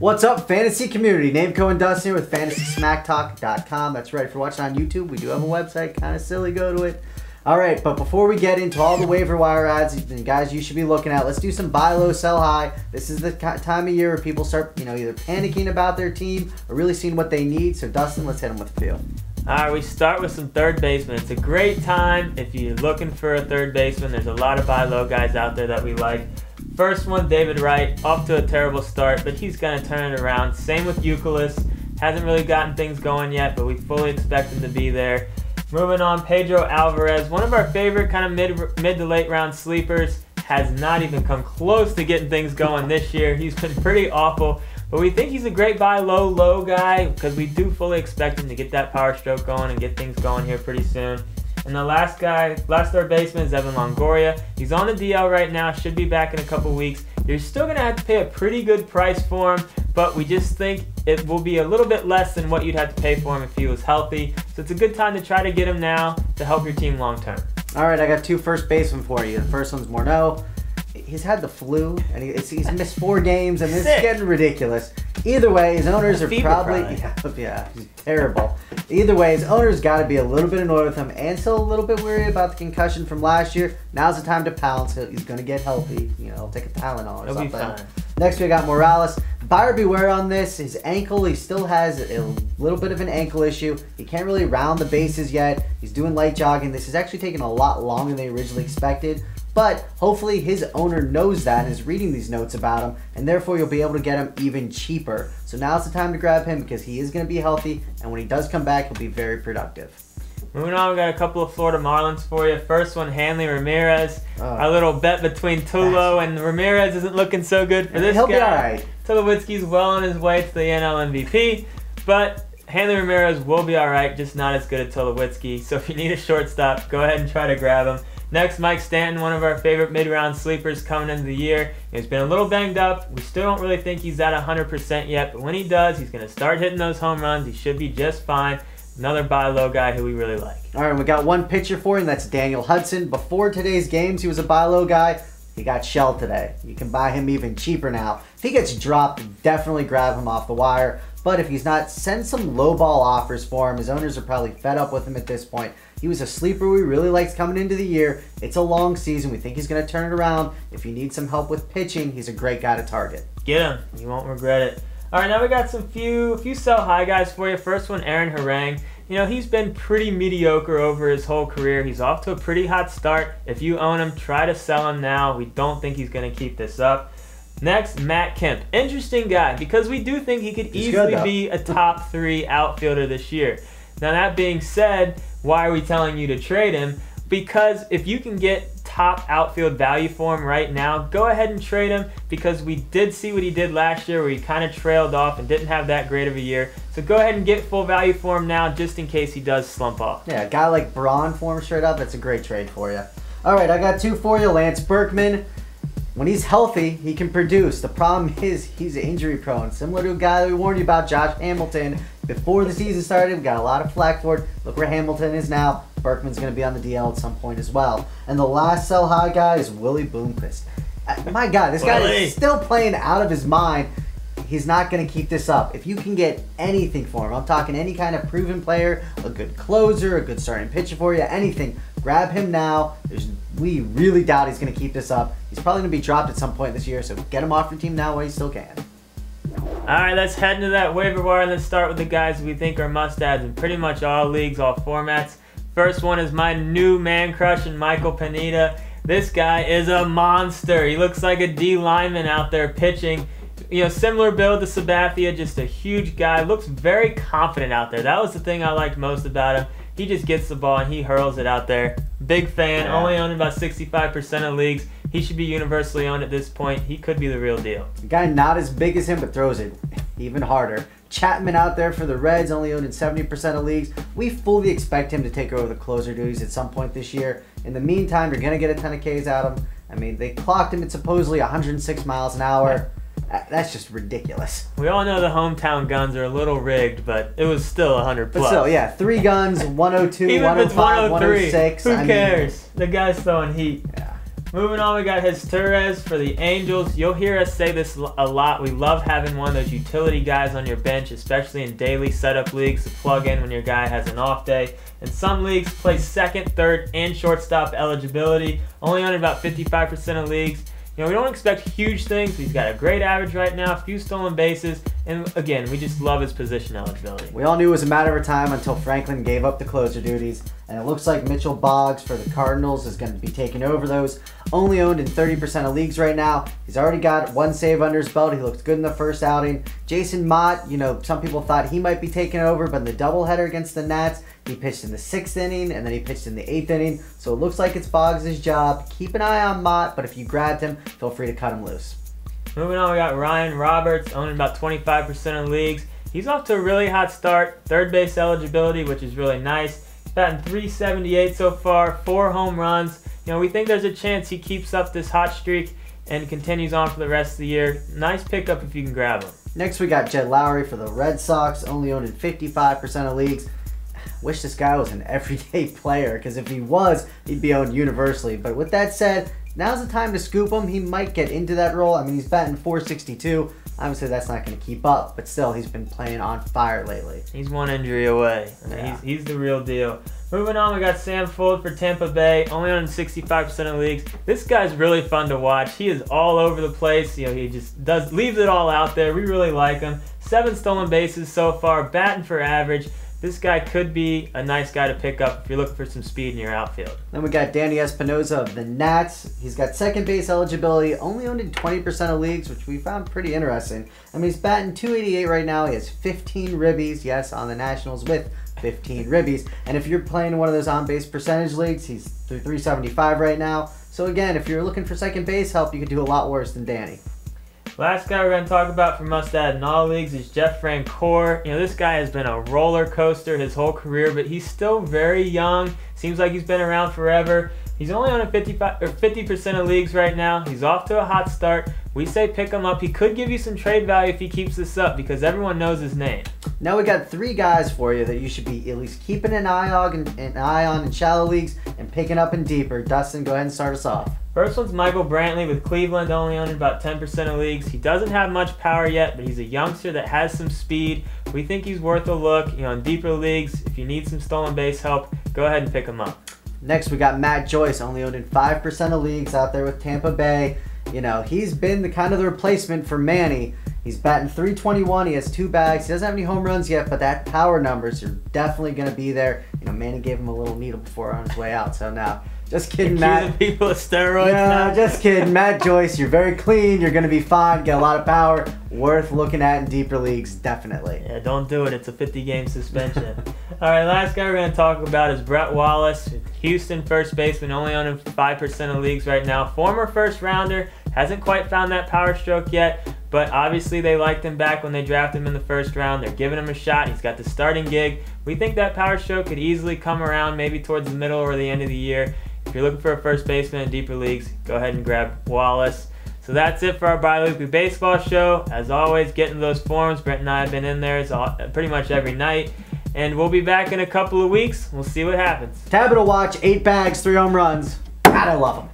What's up, fantasy community? Nameco and Dustin here with FantasySmackTalk.com. That's right, if you're watching on YouTube, we do have a website. Kind of silly, go to it. All right, but before we get into all the waiver wire ads, and guys, you should be looking at, let's do some buy low, sell high. This is the time of year where people start, either panicking about their team or really seeing what they need. So, Dustin, let's hit them with a few. All right, we start with some third baseman. It's a great time if you're looking for a third baseman. There's a lot of buy low guys out there that we like. First one, David Wright, off to a terrible start, but he's going to turn it around. Same with Euclid. Hasn't really gotten things going yet, but we fully expect him to be there. Moving on, Pedro Alvarez, one of our favorite kind of mid to late round sleepers, has not even come close to getting things going this year. He's been pretty awful, but we think he's a great buy low guy because we do fully expect him to get that power stroke going and get things going here pretty soon. And the last third baseman is Evan Longoria. He's on the DL right now, should be back in a couple weeks. You're still going to have to pay a pretty good price for him, but we just think it will be a little bit less than what you'd have to pay for him if he was healthy. So it's a good time to try to get him now to help your team long term. All right, I got two first basemen for you. The first one's Morneau. He's had the flu, and he's missed 4 games, and this is getting ridiculous. Either way, his owners are probably yeah, he's terrible. Either way, his owners got to be a little bit annoyed with him, and still a little bit worried about the concussion from last year. Now's the time to pounce. He's going to get healthy. He'll take a Tylenol or something. He'll be fine. Next, we got Morales. Buyer beware on this. His ankle, he still has a little bit of an ankle issue. He can't really round the bases yet. He's doing light jogging. This is actually taking a lot longer than they originally expected. But hopefully his owner knows that and is reading these notes about him, and therefore you'll be able to get him even cheaper. So now's the time to grab him because he is going to be healthy, and when he does come back, he'll be very productive. Moving on, we got a couple of Florida Marlins for you. First one, Hanley Ramirez. Our little bet between Tulo and Ramirez isn't looking so good for this guy. He'll be all right. Tulowitzki's well on his way to the NL MVP, but Hanley Ramirez will be all right, just not as good as Tulowitzki. So if you need a shortstop, go ahead and try to grab him. Next, Mike Stanton, one of our favorite mid-round sleepers coming into the year. He's been a little banged up. We still don't really think he's at 100% yet, but when he does, he's going to start hitting those home runs. He should be just fine. Another buy low guy who we really like. All right, we got one pitcher for you, and that's Daniel Hudson. Before today's games, he was a buy low guy. He got shelled today. You can buy him even cheaper now. If he gets dropped, definitely grab him off the wire. But if he's not, send some low ball offers for him. His owners are probably fed up with him at this point. He was a sleeper we really liked coming into the year. It's a long season. We think he's going to turn it around. If you need some help with pitching, he's a great guy to target. Get him. You won't regret it. All right, now we got some few sell high guys for you. First one, Aaron Harang. He's been pretty mediocre over his whole career. He's off to a pretty hot start. If you own him, try to sell him now. We don't think he's going to keep this up. Next, Matt Kemp. Interesting guy because we do think he could easily be a top 3 outfielder this year. Now, that being said, why are we telling you to trade him? Because if you can get top outfield value for him right now, go ahead and trade him because we did see what he did last year where he kind of trailed off and didn't have that great of a year. So go ahead and get full value for him now just in case he does slump off. Yeah, a guy like Braun for him straight up, that's a great trade for you. All right, I got 2 for you. Lance Berkman. When he's healthy, he can produce. The problem is he's injury prone. Similar to a guy that we warned you about, Josh Hamilton. Before the season started, we got a lot of flack for it. Look where Hamilton is now. Berkman's going to be on the DL at some point as well. And the last sell high guy is Willie Bloomquist. My God, this guy is still playing out of his mind. He's not going to keep this up. If you can get anything for him, I'm talking any kind of proven player, a good closer, a good starting pitcher for you, anything, grab him now. We really doubt he's going to keep this up. He's probably going to be dropped at some point this year, so get him off your team now while you still can. All right, let's head into that waiver wire. Let's start with the guys we think are must-adds in pretty much all leagues, all formats. First one is my new man crush in Michael Pineda. This guy is a monster. He looks like a D lineman out there pitching. Similar build to Sabathia, just a huge guy. Looks very confident out there. That was the thing I liked most about him. He just gets the ball and he hurls it out there. Big fan, only owned about 65% of leagues. He should be universally owned at this point. He could be the real deal. A guy not as big as him, but throws it even harder. Chapman out there for the Reds, only owned in 70% of leagues. We fully expect him to take over the closer duties at some point this year. In the meantime, you're going to get a ton of Ks out of him. I mean, they clocked him at supposedly 106 miles an hour. That's just ridiculous. We all know the hometown guns are a little rigged, but it was still 100 plus. But still, yeah, 3 guns, 102, Even 105, 106. Who cares? The guy's throwing heat. Yeah. Moving on, we got Torres for the Angels. You'll hear us say this a lot. We love having one of those utility guys on your bench, especially in daily setup leagues to plug in when your guy has an off day. In some leagues, play second, third, and shortstop eligibility. Only on about 55% of leagues. You know, we don't expect huge things. He's got a great average right now, a few stolen bases, and again, we just love his position eligibility. We all knew it was a matter of time until Franklin gave up the closer duties, and it looks like Mitchell Boggs for the Cardinals is going to be taking over those. Only owned in 30% of leagues right now. He's already got 1 save under his belt. He looked good in the first outing. Jason Mott, you know, some people thought he might be taking over, but in the doubleheader against the Nats, he pitched in the 6th inning, and then he pitched in the 8th inning. So it looks like it's Boggs' job. Keep an eye on Mott, but if you grabbed him, feel free to cut him loose. Moving on, we got Ryan Roberts, owning about 25% of leagues. He's off to a really hot start. Third base eligibility, which is really nice. He's batting .378 so far, 4 home runs. You know, we think there's a chance he keeps up this hot streak and continues on for the rest of the year. Nice pickup if you can grab him. Next, we got Jed Lowry for the Red Sox, only owned in 55% of leagues. Wish this guy was an everyday player, because if he was, he'd be owned universally. But with that said, now's the time to scoop him. He might get into that role. I mean, he's batting .462. Obviously, that's not going to keep up, but still, he's been playing on fire lately. He's 1 injury away. I mean, yeah. he's the real deal. Moving on, we got Sam Fuld for Tampa Bay, only on 65% of leagues. This guy's really fun to watch. He is all over the place. You know, he just leaves it all out there. We really like him. 7 stolen bases so far, batting for average. This guy could be a nice guy to pick up if you're looking for some speed in your outfield. Then we got Danny Espinosa of the Nats. He's got second base eligibility, only owned in 20% of leagues, which we found pretty interesting. I mean, he's batting .288 right now. He has 15 ribbies, yes, on the Nationals with 15 ribbies. And if you're playing one of those on-base percentage leagues, he's through .375 right now. So again, if you're looking for second base help, you could do a lot worse than Danny. Last guy we're going to talk about for must add in all leagues is Jeff Francoeur. You know, this guy has been a roller coaster his whole career, but he's still very young. Seems like he's been around forever. He's only on a 50% of leagues right now. He's off to a hot start. We say pick him up. He could give you some trade value if he keeps this up because everyone knows his name. Now we got 3 guys for you that you should be at least keeping an eye on in shallow leagues and picking up in deeper. Dustin, go ahead and start us off. First one's Michael Brantley with Cleveland, only on about 10% of leagues. He doesn't have much power yet, but he's a youngster that has some speed. We think he's worth a look. You know, in deeper leagues, if you need some stolen base help, go ahead and pick him up. Next, we got Matt Joyce, only owned in 5% of leagues out there with Tampa Bay. You know, he's been the kind of the replacement for Manny. He's batting .321. He has 2 bags. He doesn't have any home runs yet, but that power numbers are definitely going to be there. You know, Manny gave him a little needle before on his way out, so now. Just kidding, Matt. Accusing people of steroids now. No, just kidding. Matt Joyce, you're very clean. You're going to be fine. Get a lot of power. Worth looking at in deeper leagues, definitely. Yeah, don't do it. It's a 50-game suspension. All right, last guy we're going to talk about is Brett Wallace. Houston first baseman, only on 5% of leagues right now. Former first rounder. Hasn't quite found that power stroke yet, but obviously they liked him back when they drafted him in the first round. They're giving him a shot. He's got the starting gig. We think that power stroke could easily come around maybe towards the middle or the end of the year. If you're looking for a first baseman in deeper leagues, go ahead and grab Wallace. So that's it for our bi-weekly baseball show. As always, get into those forums. Brent and I have been in there pretty much every night. And we'll be back in a couple of weeks. We'll see what happens. Tabitha Watch, 8 bags, 3 home runs. God, I love him.